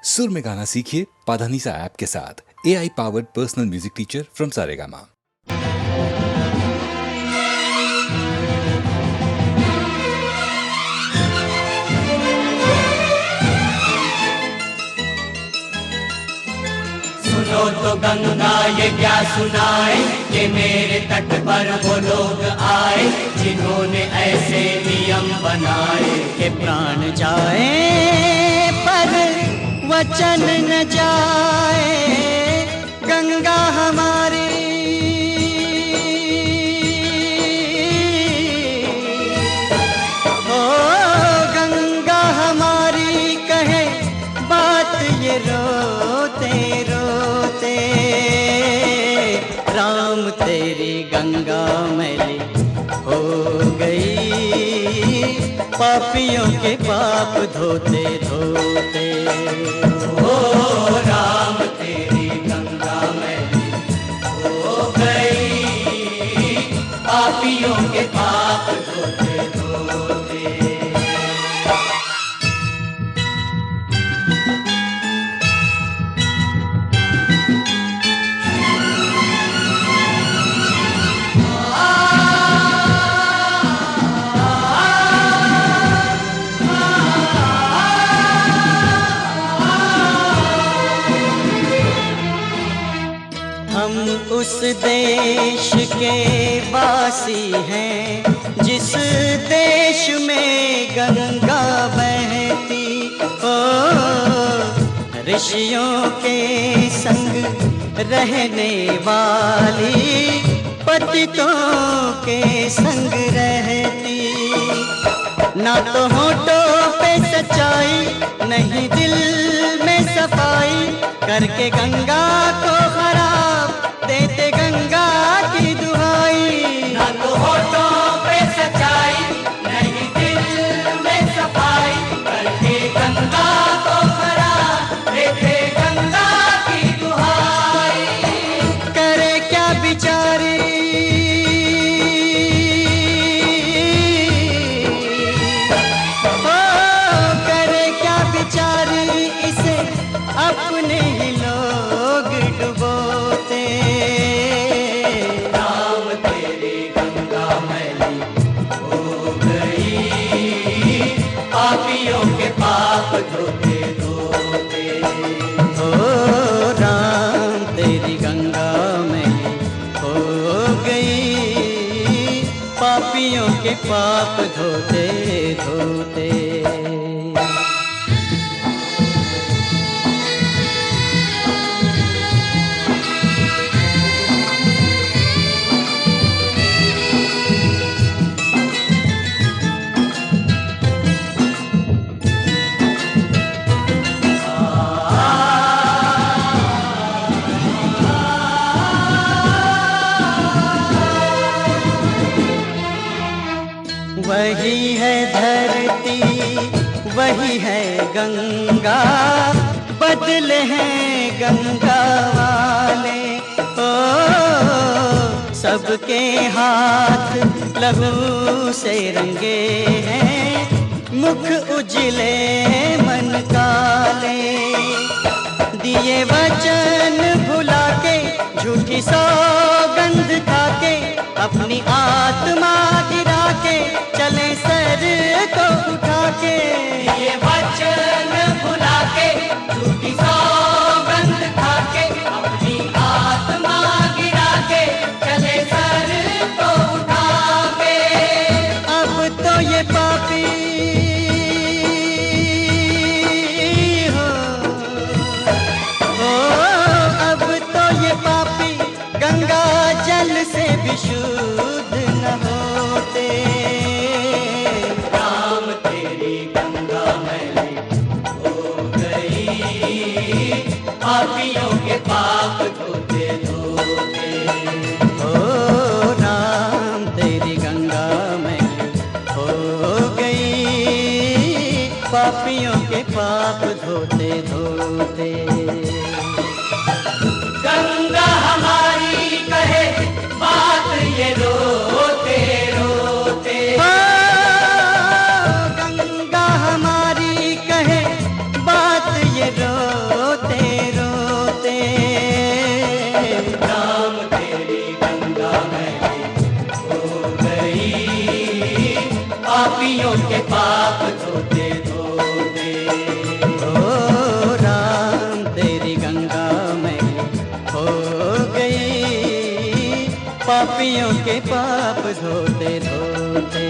सुर में गाना सीखिए पाधानीसा ऐप के साथ। AI powered personal music teacher from Saregama. सुनो तो गंगा ये क्या सुनाए कि मेरे तट पर वो लोग आए जिन्होंने ऐसे नियम बनाए कि प्राण जाए पर वचन न जाए। गंगा हमारी ओ गंगा हमारी कहे बात ये रोते रोते। राम तेरी गंगा मैली हो गई, पापियों के पाप धोते धोते। ओ राम तेरी गंगा मैली हो गई, पापियों के पाप धोते धोते। हम उस देश के वासी हैं जिस देश में गंगा बहती। ओ ऋषियों के संग रहने वाली, पतितों के संग रहती। ना तो होठों पे सच्चाई, नहीं दिल में सफाई, करके गंगा को खराब देते गंगा की दुहाई। ना तो होठों पे सच्चाई, नहीं दिल में सफाई, करके गंगा को खराब देते गंगा की दुहाई। करे क्या बिचारी ओ करे क्या बिचारी, इसे अपने ही लोग डुबोते। राम तेरी गंगा मैली हो गई, पापियों के पाप धोते धोते। ओ राम तेरी गंगा मैली हो गई, पापियों के पाप धोते धोते। वही है धरती, वही है गंगा, बदले हैं गंगा वाले। ओ सबके हाथ लहू से रंगे हैं, मुख उजले मन काले। दिए वचन भुला के, झूठी सौगंध खा के, अपनी आत्मा गिरा के चले सर को उठा के। ये वचन भुला के, झूठी सौगंध खा के, अपनी आत्मा गिरा के चले सर को उठा के। अब तो ये पापी हो ओ अब तो ये पापी गंगा जल से भी शुद्ध न होते। राम तेरी गंगा मैली हो गई, पापियों के पाप धोते धोते। ओ राम तेरी गंगा मैली हो गई, पापियों के पाप धोते धोते। गंगा हमारी कहे बात ये रोते रोते। ओ गंगा हमारी कहे बात ये रो पापियों के पाप धोते धोते।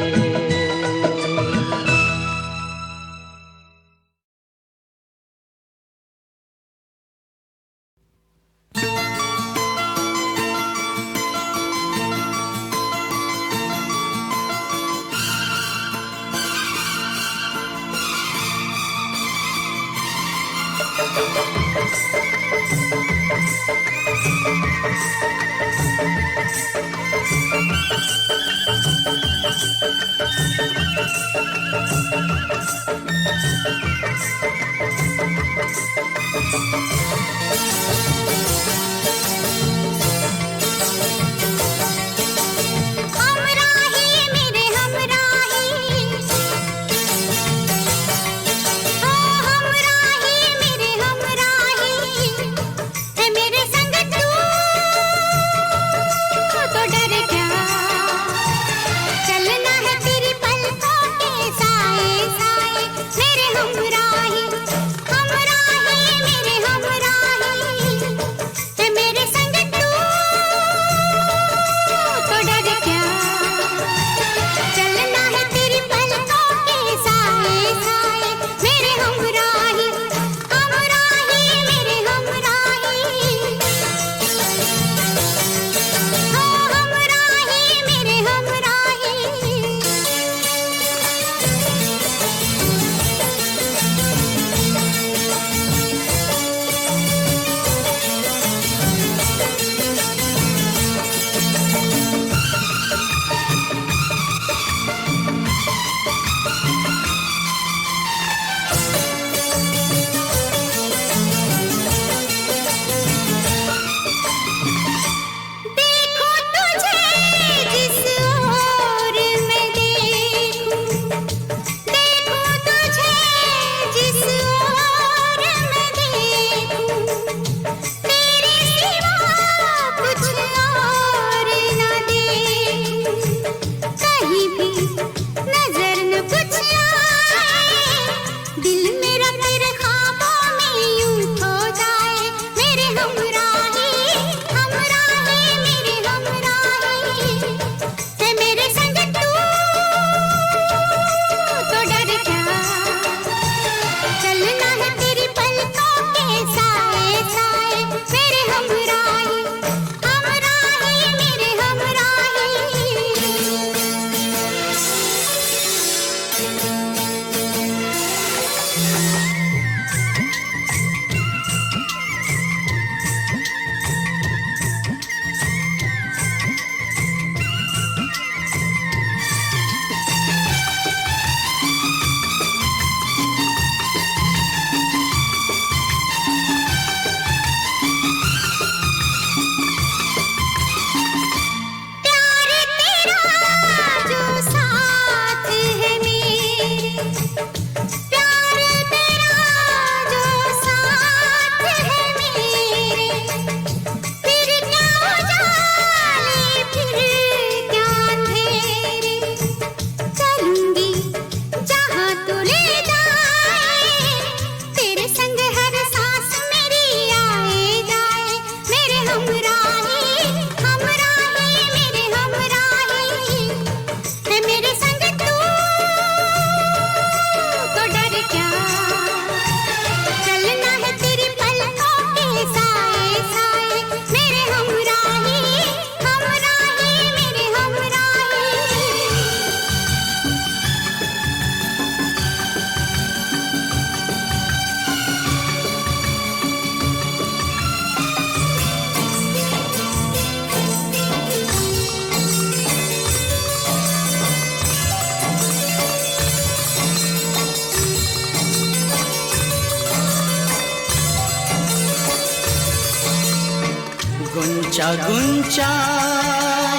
गुंचा गुंचा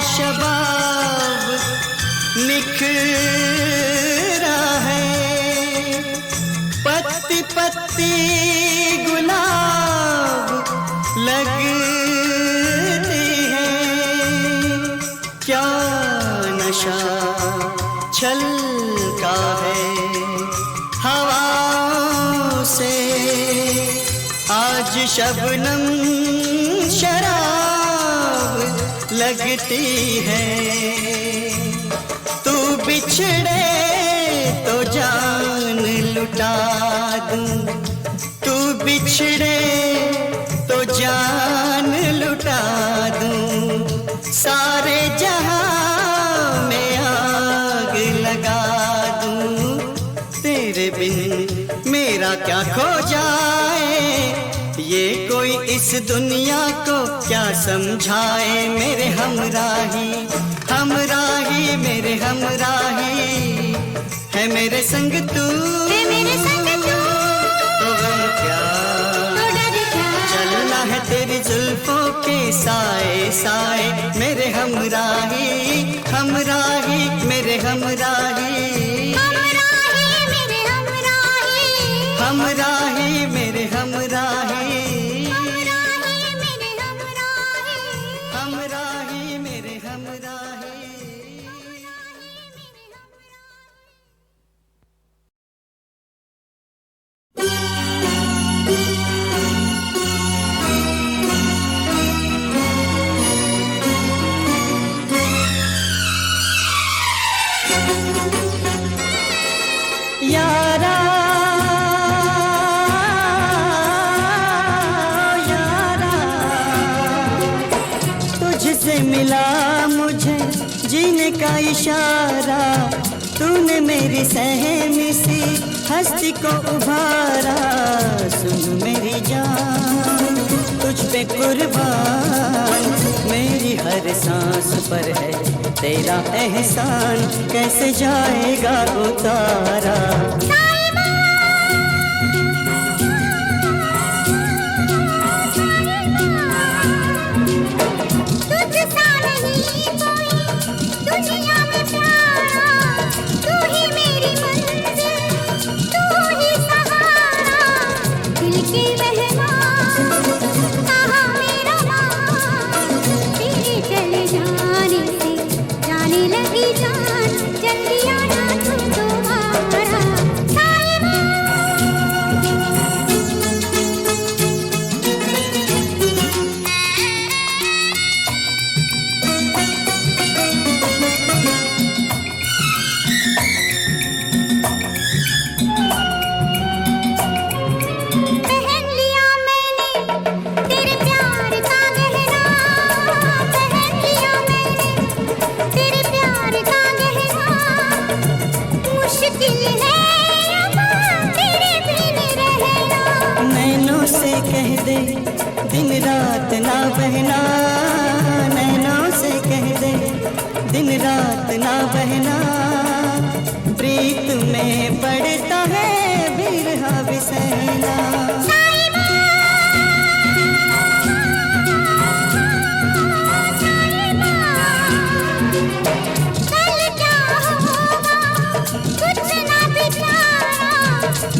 शबाब निखरा है, पत्ती पत्ती गुलाब लगती है। क्या नशा छलका है हवाओं से, आज शबनम शराब लगती है। तू बिछड़े तो जान लुटा दूं, तू बिछड़े तो जान लुटा दूं, सारे जहां में आग लगा दूं। तेरे बिन मेरा क्या खो जाए, ये कोई इस दुनिया को क्या समझाए। मेरे हमराही हमराही मेरे हमराही, है मेरे संग तू, है मेरे संग तू, तो गम क्या, तो डर क्या, चलना है तेरी जुल्फों के साए साए। मेरे हमराही हमराही मेरे हमराही, हमराही मेरे हमराही, हमराही मेरे हमराही, हमराही मेरे हमराही, हमराही मेरे हमराही। यारा यारा, तुझसे मिला मुझे जीने का इशारा, तूने मेरी सहमी सी हस्ती को उभारा। सुन मेरी जान तुझ पे कुर्बान, मेरी हर सांस पर है तेरा एहसान, कैसे जाएगा उतारा। तुझसा नहीं कोई दुनिया में प्यारा, तू ही मेरी मंजिल, तू ही सहारा। दिल के मेहमान कहा मेरा मान, तेरे चले जाने से जाने लगी जान, जल्दी आना तू दोबारा। पहन लिया मैंने तेरे प्यार का गहना, पहन लिया मैंने तेरे प्यार का गहना। मुश्किल है अब तेरे बिन रहना, नैनों से कह दे दिन रात ना बहना, नैनों से कह दे दिन रात ना बहना। प्रीत में पड़ता है बिरहा बिसहना। कल क्या होगा कुछ ना बिचारा,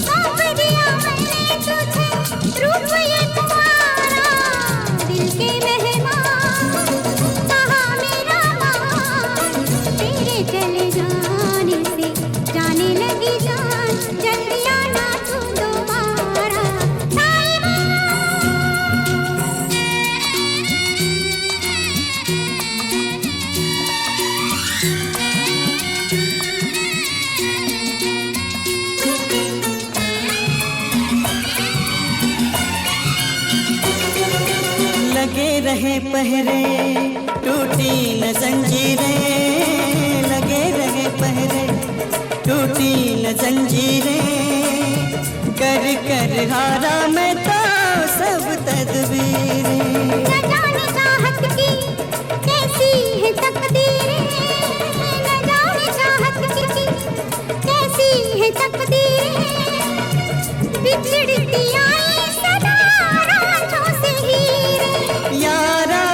सौंप दिया मैंने तुझे रूप ये तुम्हारा। दिल के मेहमान कहा मेरा मान, तेरे चले जाने से जाने लगी जान, जल्दी आना तू दोबारा। लगे रहे पहरे टूटी न जंजीरें, लगे रहे पहरे टूटी न जंजीरें। कर कर हारा मैं तो सब तदबीरें। न जाने चाहत की कैसी है तकदीरें, न जाने चाहत की कैसी है तकदीरें। बिछड़ती आई सदा रातों से हीरे, यारा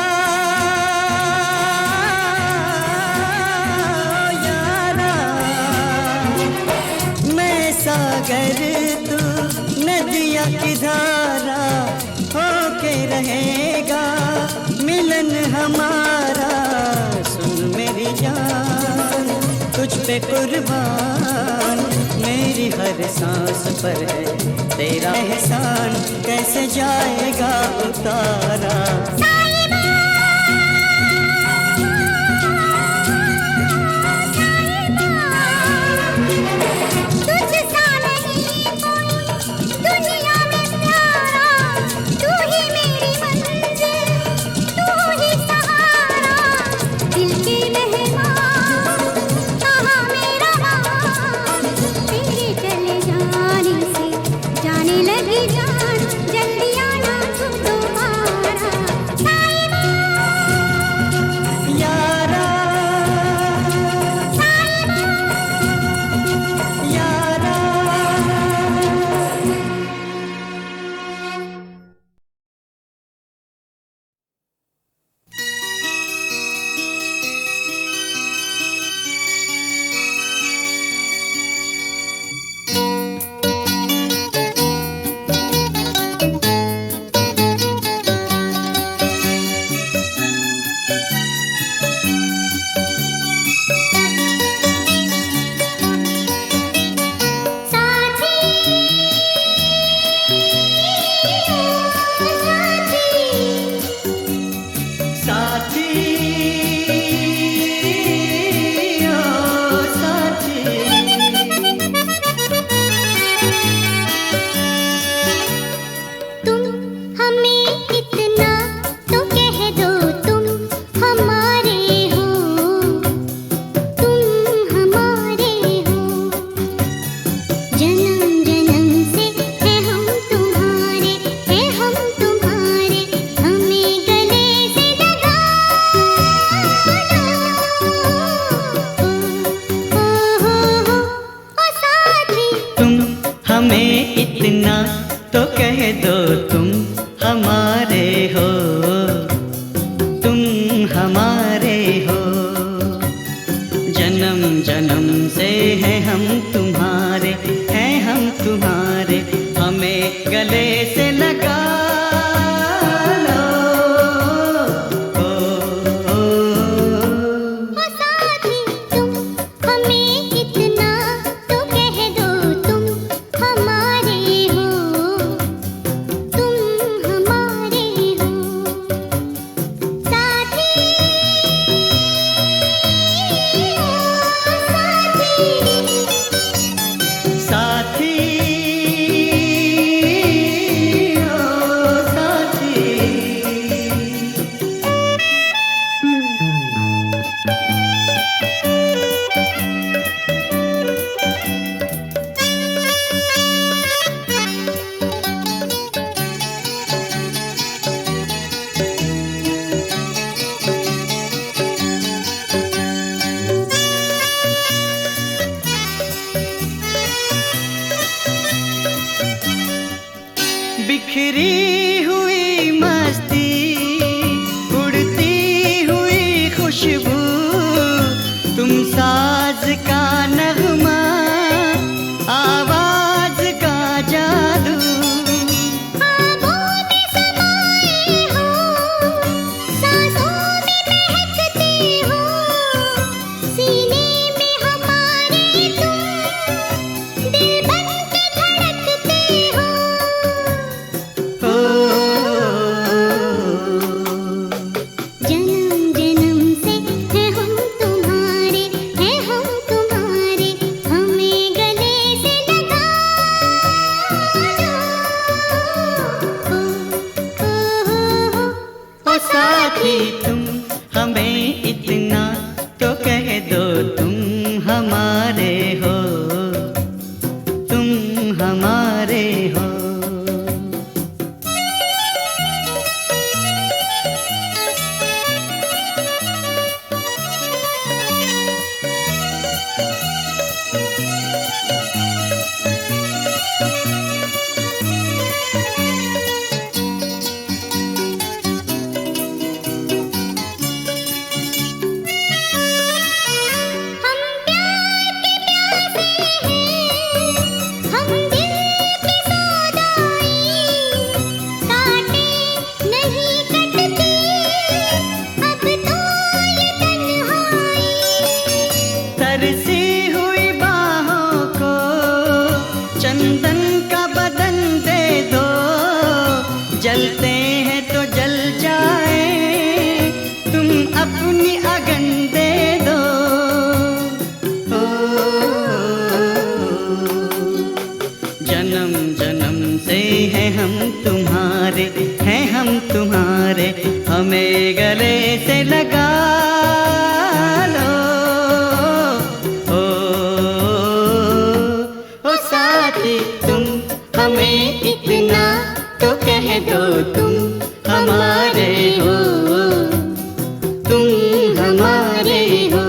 यारा, मैं सागर तू नदिया की धारा, होके रहेगा मिलन हमारा। सुन मेरी जान तुझ पे कुर्बान, मेरी हर सांस पर है तेरा एहसान, कैसे जाएगा उतारा। साथी ओ साथी। तुम हमें इतना तो कह दो, तुम हमारे हो, तुम हमारे हो। जन्म जन्म से है हम तुम्हारे, है हम तुम्हारे, हमें गले से लगा लो। ओ साथी, तुम हमें इतना तो कह दो, तुम हमारे हो, तुम हमारे हो। जन्म जन्म से हैं हम तुम्हारे, हैं हम तुम्हारे, हमें गले से लगा लो। ओ, ओ, ओ साथी, तुम हमें इतना तो कह दो, तुम हमारे हो, तुम हमारे हो। साथी ओ साथी, साथी ओ साथी। बिखरी हुई मस्ती, उड़ती हुई खुशबू, तुम साज का नगमा, आवाज का जादू। ख्वाबों में समाए हो, सांसों में महकते हो, सीने में हमारे तुम दिल बन के धड़कते हो। ओ, जन्म जन्म से है हम तुम्हारे, है हम तुम्हारे, हमें गले से लगा लो। ओ साथी, तुम हमें इतना तो कह दो, तुम हमारे हो, तुम हमारे हो। हम प्यार के प्यासे हैं, हम दिल की सौदाई, काटे नहीं कटती अब तो ये तन्हाई। तरसी हुई बाहों को चंदन का बदन दे दो, जलते हैं तो जल जाए, तुम अपनी अगन दे दो। ओ, जन्म जन्म से हैं हम तुम्हारे, हैं हम तुम्हारे, हमें गले से लगा लो। ओ, ओ साथी, तुम हमें इतना तो कह दो, तुम हमारे हो, तुम हमारे हो।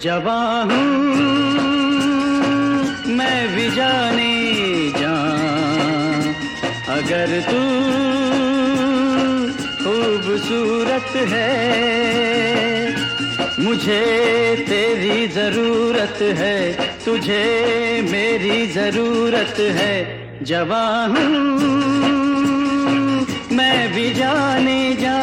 जवां हूँ मैं भी जाने जा, अगर तू खूबसूरत है, मुझे तेरी जरूरत है, तुझे मेरी जरूरत है। जवां हूँ मैं भी जाने जा।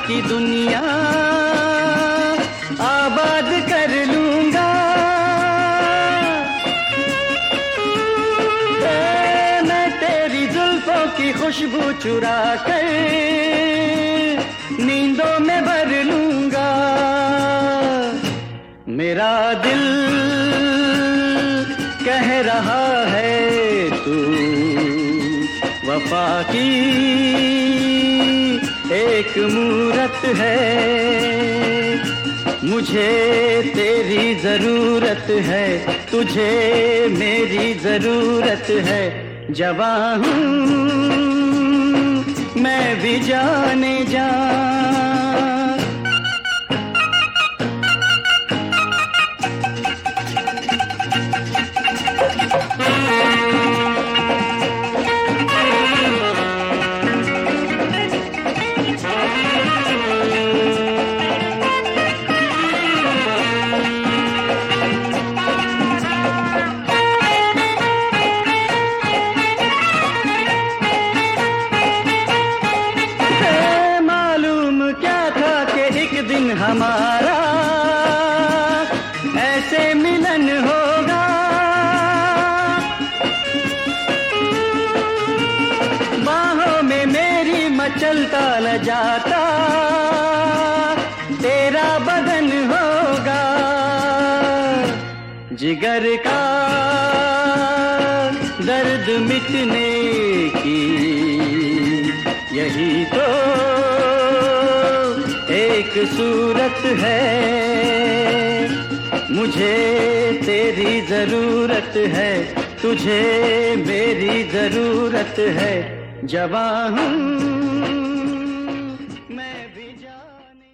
की दुनिया आबाद कर लूंगा, मैं तेरी जुल्फों की खुशबू चुरा कर नींदों में भर लूंगा। मेरा दिल कह रहा है तू वफा की एक मूरत है, मुझे तेरी जरूरत है, तुझे मेरी जरूरत है। जवां हूँ मैं भी जाने जा। हमारा ऐसे मिलन होगा, बाहों में मेरी मचलता न जाता तेरा बदन होगा। जिगर का दर्द मिटने की यही तो एक सूरत है, मुझे तेरी जरूरत है, तुझे मेरी जरूरत है। जवां हूँ मैं भी जाने।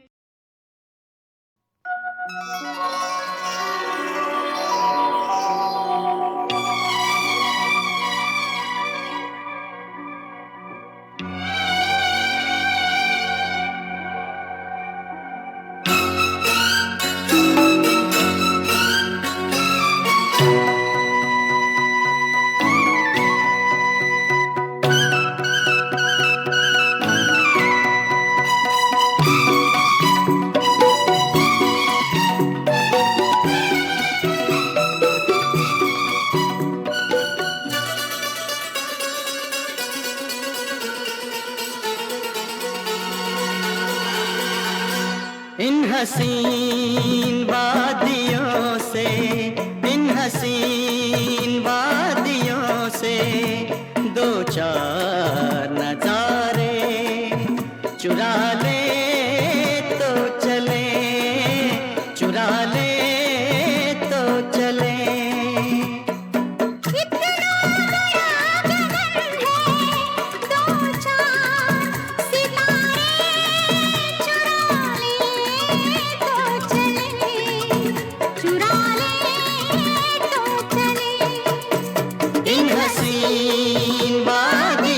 इन हसीन वादियों से, इन हसीन वादियों से दो चार नजारे चुरा ले तो चले, चुरा ले तो चले। इन हसीन वादियों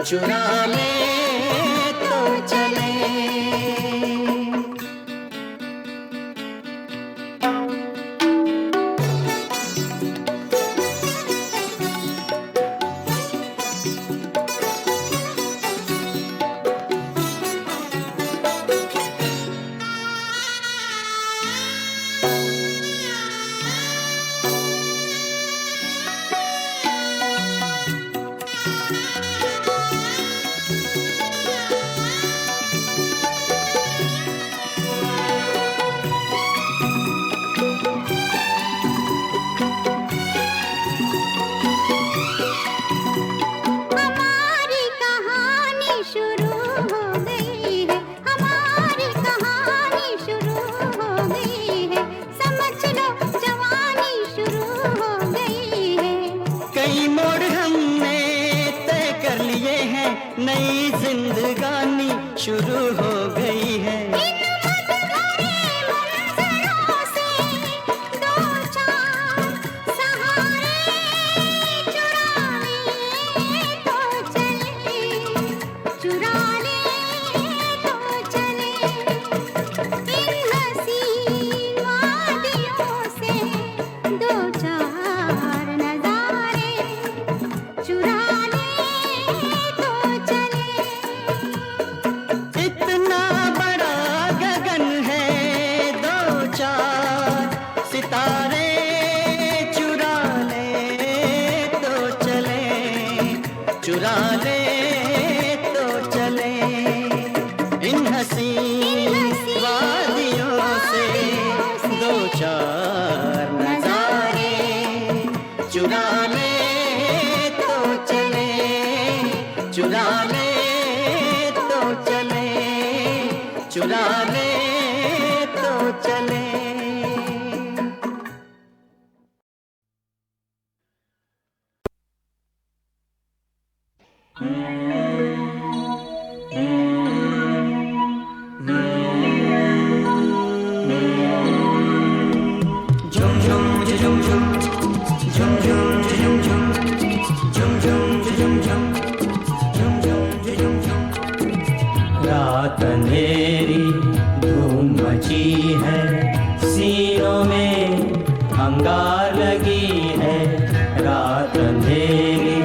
चुरा ले तो चले। हमारी कहानी शुरू हो गई है, हमारी कहानी शुरू हो गई है, समझ लो जवानी शुरू हो गई है। कई मोड़ हमने तय कर लिए हैं, नई जिंदगानी शुरू हो गई है। इन मधुरे मंजरों से दो चार सहारे चुरा ले तो चले, चुरा ले तो चले। इन हसीन वादियों से दो चार नजारे चुरा ले तो चले। इतना बड़ा गगन है, दो चार सितारे चुरा ले तो चले, चुरा ले तो चले। इन हसीन वादियों से दो चार नजारे चुरा ले तो चले, चुरा ले तो चले, चुरा ले तो चले। रात अंधेरी धूम मची है, सीनों में अंगार लगी है। रात अंधेरी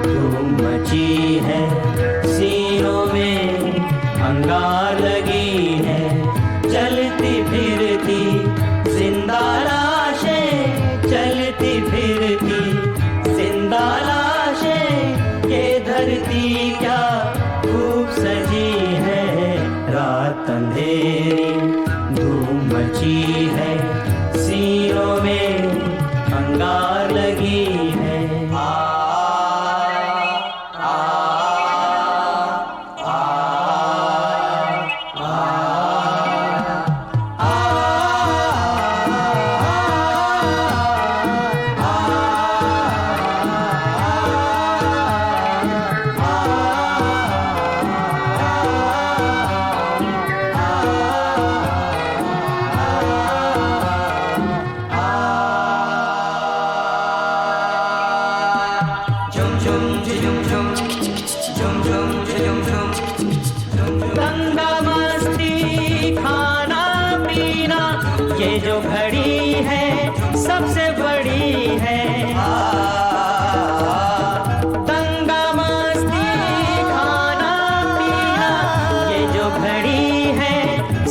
धूम मची है, सीनों में अंगार लगी है। चलती फिरती जिंदा लाशें, चलती फिरती जिंदा लाशें। ये धरती क्या खूब सजी है। रात अंधेरी धूम मची है, सीनों में अंगार लगी है। गंगा मस्ती खाना पीना, ये जो घड़ी है सबसे बड़ी है। गंगा मस्ती खाना पीना, ये जो घड़ी है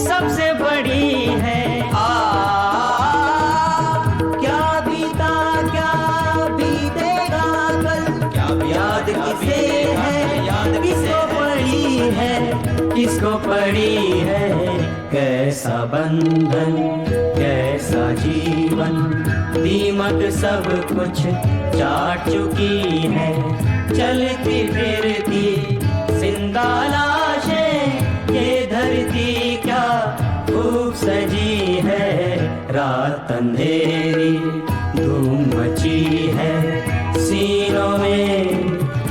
सबसे बड़ी है। क्या बीता क्या बीतेगा कल, क्या याद किसे है, याद किसको पड़ी है, किसको पड़ी है। कैसा बंधन कैसा जीवन, दीमक सब कुछ चाट चुकी है। चलती फिरती जिंदा लाशें, ये धरती क्या खूब सजी है। रात अंधेरी धूम मची है, सीनों में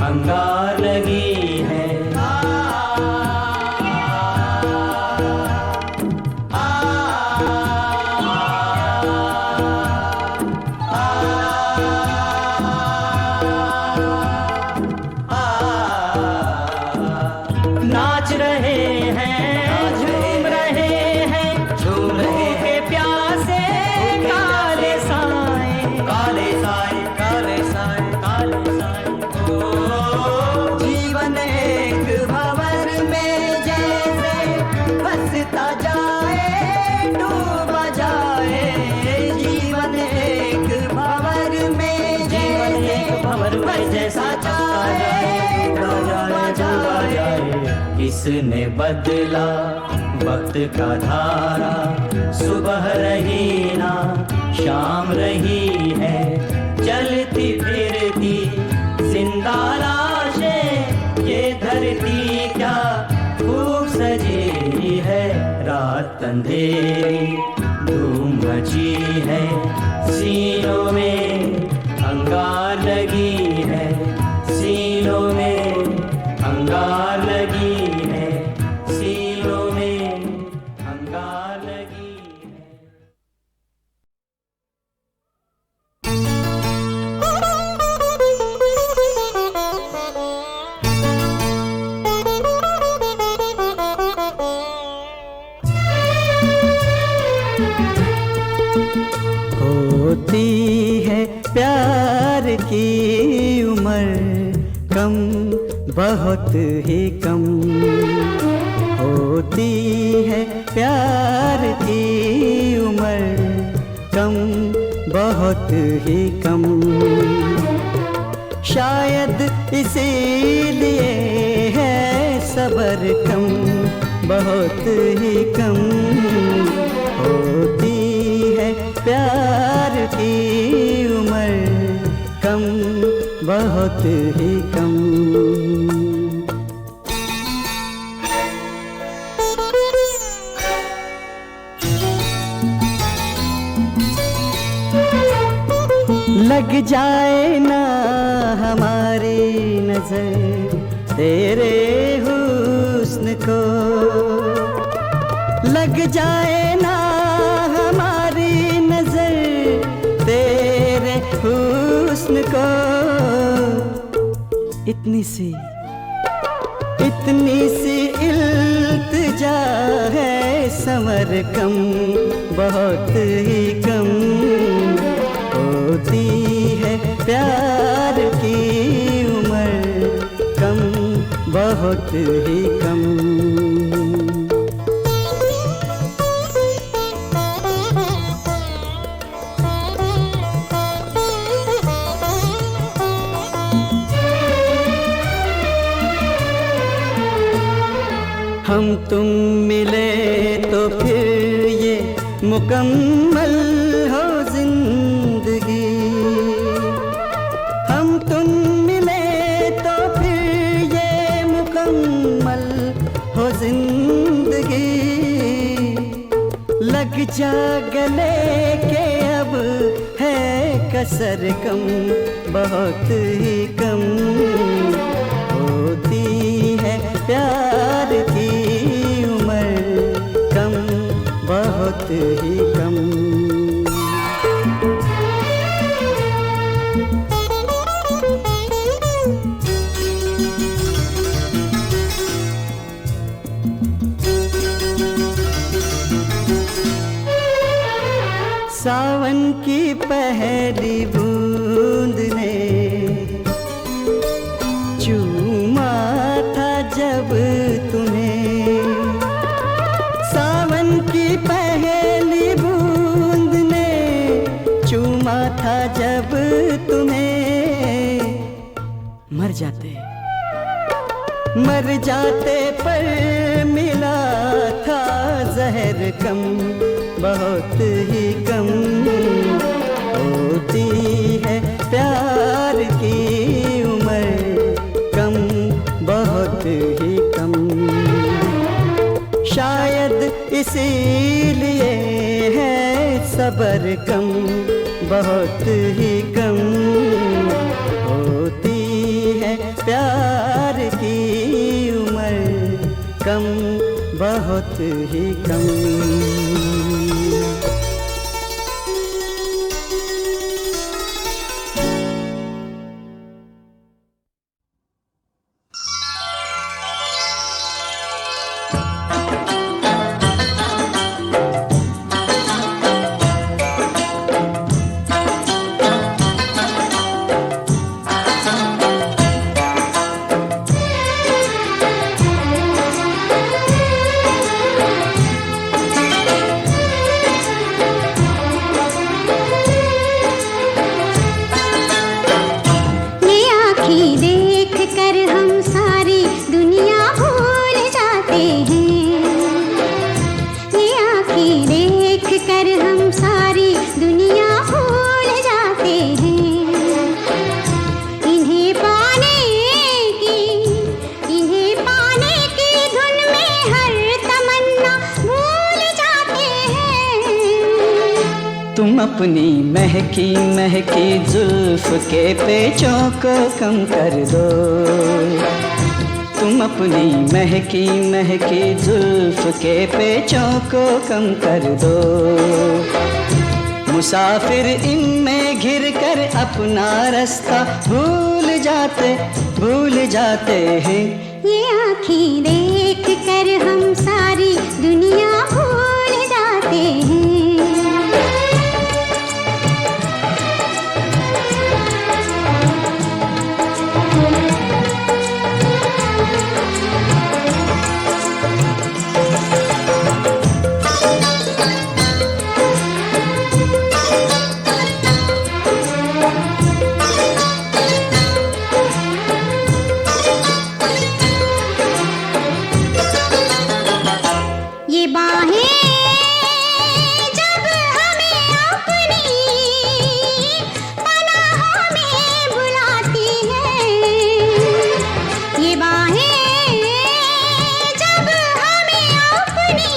अंगार लगी है। बहता जाए डूबा जाए, जीवन एक भंवर में, जीवन एक भंवर में जैसा जाए डूबा जाए। किसने बदला वक्त का धारा, सुबह रही ना शाम रही है, चलती फिरती जिंदा लाशें, ये धरती क्या खूब सजी है। रात अंधेरी धूम मची है, सीनों में अंगार लगी है, सीनों में अंगार लगी है, सीनों में अंगार लगी है। होती है प्यार की उम्र कम, बहुत ही कम। होती है प्यार की उम्र कम, बहुत ही कम। शायद इसीलिए है सब्र कम, बहुत ही कम। होती है प्यार की उम्र कम, बहुत ही कम। लग जाए ना हमारी नजर तेरे हुस्न को, लग जाए ना हमारी नजर तेरे हुस्न को। इतनी सी इल्तिजा है समर कम, बहुत ही कम। होती है प्यार की उम्र कम, बहुत ही कम। हम तुम मिले तो फिर ये मुकम्मल हो जिंदगी। हम तुम मिले तो फिर ये मुकम्मल हो जिंदगी। लग जा गले के अब है कसर कम, बहुत ही कम। होती है प्यार की उम्र कम, बहुत ही कम। सावन की पहली बूंद ने चूमा था जब तुम्हें। सावन की पहली बूंद ने चूमा था जब तुम्हें। मर जाते पर मिला था जहर कम, बहुत ही कम। होती है प्यार की उम्र कम, बहुत ही कम। शायद इसीलिए है सब्र कम, बहुत ही कम। होती है प्यार की उम्र कम, बहुत ही कम। कर हम सारी दुनिया भूल जाते हैं। इन्हें पाने की धुन में हर तमन्ना भूल जाते हैं। तुम अपनी महकी महकी जुल्फ के पेचों को कम कर दो। तुम अपनी महकी महकी जुल्फ के पेचों को कम कर दो। मुसाफिर इनमें घिर कर अपना रास्ता भूल जाते हैं। ये आँखें देख कर हम सारी दुनिया भूल जाते हैं। ये बाहें जब हमें अपनी पनाहों में बुलाती हैं। ये बाहें जब हमें अपनी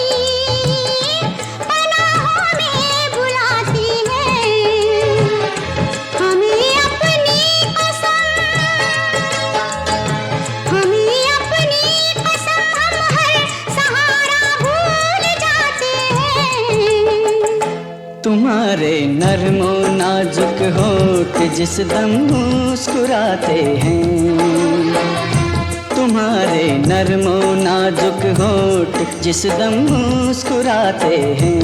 पनाहों में बुलाती हैं। हमें अपनी कसम हम हर सहारा भूल जाते हैं। तुम्हारे नरमो नाजुक होठ जिस दम मुस्कुराते हैं। तुम्हारे नरमो नाजुक होठ जिस दम मुस्कुराते हैं।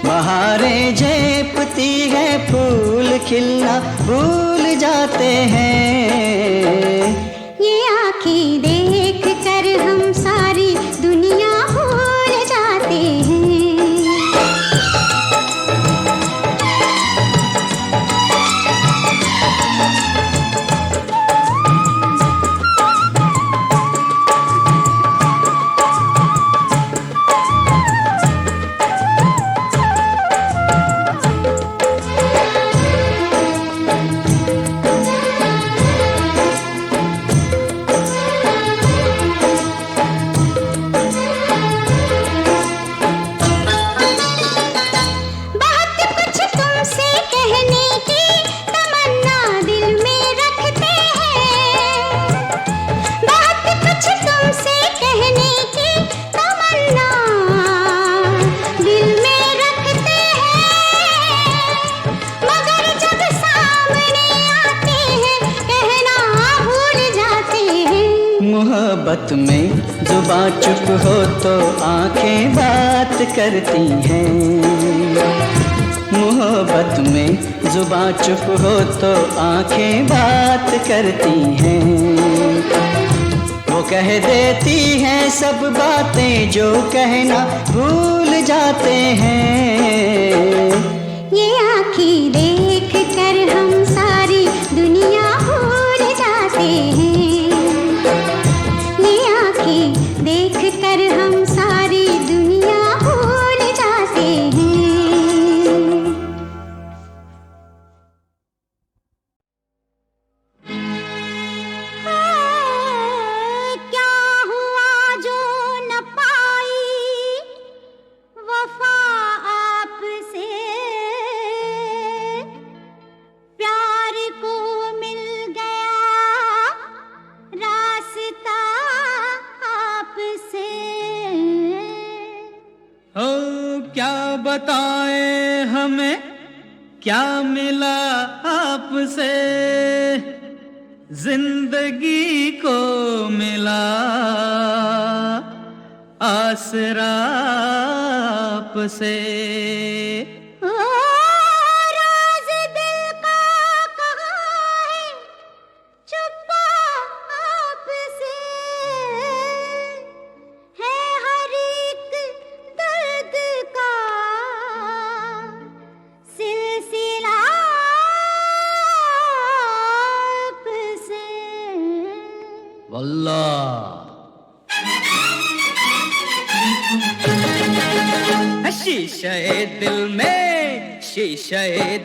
बहारें झेपती है फूल खिलना भूल जाते हैं। ये आँखें देख कर हम सारी दुनिया भूल जाते हैं। मोहब्बत में जुबां चुप हो तो आंखें बात करती हैं। मोहब्बत में जुबां चुप हो तो आंखें बात करती हैं। वो कह देती हैं सब बातें जो कहना भूल जाते हैं। ये आँखें देख कर हम सारी दुनिया भूल जाते हैं। ये आँखें देख कर हम सारी दुनिया भूल जाते हैं। क्या हुआ जो न पाई वफा आपसे, प्यार को मिल गया रास्ता आपसे। हो क्या बताएं हमें क्या मिला आपसे, जिंदगी को मिला आसरा आपसे। ओ राज दिल का कहाँ है छुपा आपसे, है हर एक दर्द का सिलसिला आपसे। वल्लाह शीशे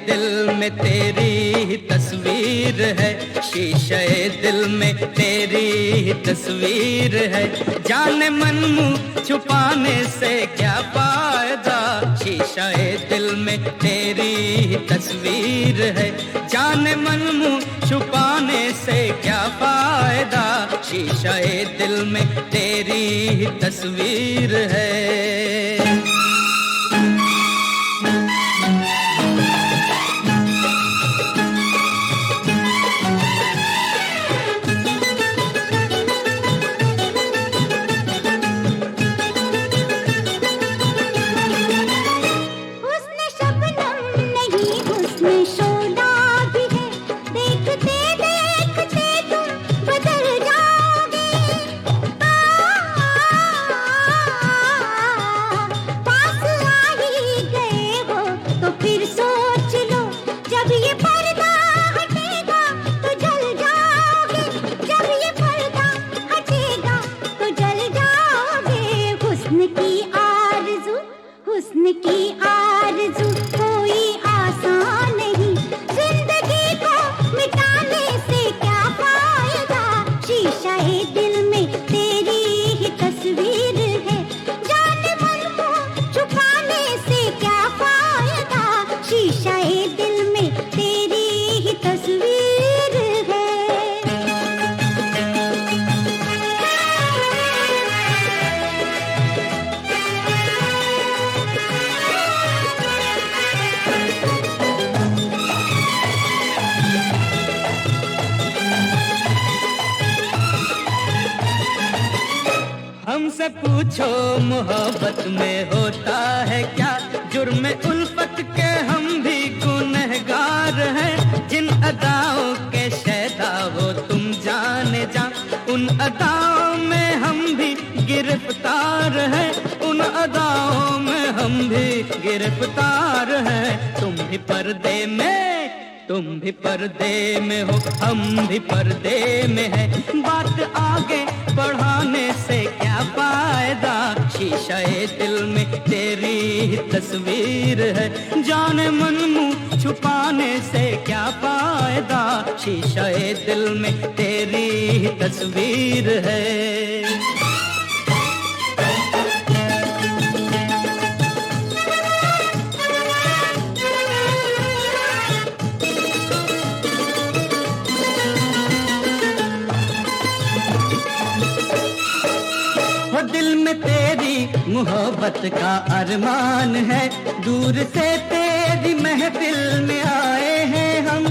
दिल में तेरी ही तस्वीर है, शीशे दिल में तेरी ही तस्वीर है। जाने मन मुँह छुपाने से क्या फायदा, शीशे दिल में तेरी ही तस्वीर है। जाने मन मुँह छुपाने से क्या फायदा, शीशे दिल में तेरी ही तस्वीर है। हुस्न की आरज़ू कोई आसान नहीं, जिंदगी को मिटाने से क्या फायदा, शीशे दिल में तेरी ही तस्वीर है। जाने मन को छुपाने से क्या फायदा, शीशे दिल में तेरी ही तस्वीर है। हमसे पूछो मोहब्बत में होता है क्या, जुर्म उल्फत के हम भी गुनहगार हैं। जिन अदाओं के शैदा वो तुम जाने जा, उन अदाओं में हम भी गिरफ्तार हैं, उन अदाओं में हम भी गिरफ्तार हैं। तुम भी पर्दे में हो, हम भी पर्दे में हैं। बात आगे बढ़ाने से क्या फायदा, शीशे दिल में तेरी ही तस्वीर है। जाने मन मुँह छुपाने से क्या फायदा, शीशे दिल में तेरी ही तस्वीर है। दिल में तेरी मोहब्बत का अरमान है, दूर से तेरी महफिल में आए हैं हम।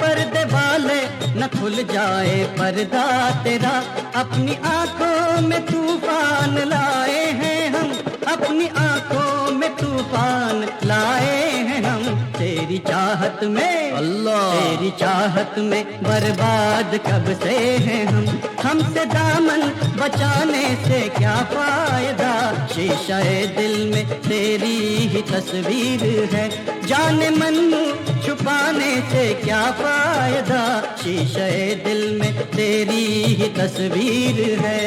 पर्दे वाले न खुल जाए पर्दा तेरा, अपनी आंखों में तूफान लाए हैं हम, अपनी आंखों में तूफान लाए हैं हम। तेरी चाहत में अल्लाह, तेरी चाहत में बर्बाद कब से हैं हम। हमसे दामन बचाने से क्या फायदा, शीशे दिल में तेरी ही तस्वीर है। जाने मन मुँह छुपाने से क्या फायदा, शीशे दिल में तेरी ही तस्वीर है।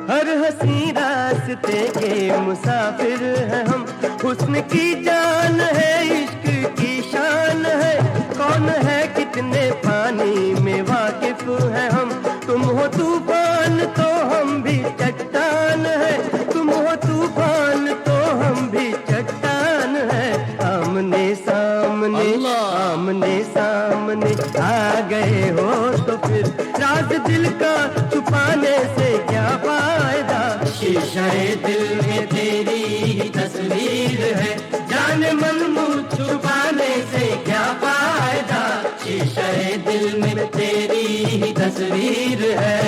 हर हंसी रास्ते के मुसाफिर हैं हम, हुस्न की जान है, इश्क की शान है। कौन है कितने पानी में वाकिफ है हम, तुम हो तूफान तो हम भी चट्टान है, तुम हो तूफान तो हम भी चट्टान है। आमने सामने आमने सामने आ गए हो तो फिर राज दिल का छुपाने से क्या फायदा, शीशे दिल में तेरी ही तस्वीर है। जाने मन मुँह छुपाने से क्या फायदा, शीशे दिल में तेरी ही तस्वीर है।